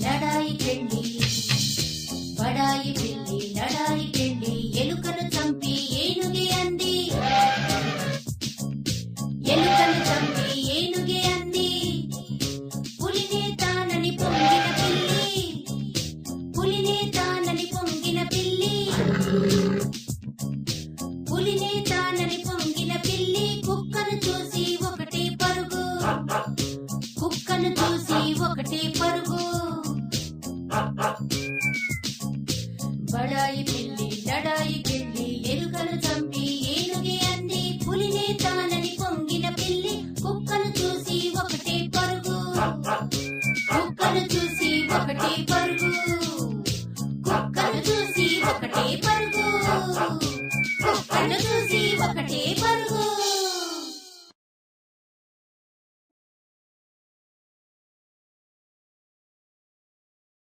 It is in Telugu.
లడాయికెళ్ళి బడాయి పిల్లి లడాయికెళ్ళి ఎలుకను చంపి ఏనుగే అంది. ఎలుకను చంపి ఏనుగే అంది. పులినే తానని పొంగిన పిల్లి, పులినే తానని పొంగిన పిల్లి, పులినే తానని పొంగిన పిల్లి కుక్కను చూసి ఒకటే పరుగు, కుక్కను చూసి ఒకటే పరుగు. బడాయి పిల్లి లడాయికెళ్ళి ఎలుకను చంపి ఏనుగే అంది. పులినే తానని పొంగిన పిల్లి కుక్కను చూసి ఒకటే పరుగు, కుక్కను చూసి ఒకటే పరుగు, కుక్కను చూసి ఒకటే పరుగు, కుక్కను చూసి ఒకటే పరుగు.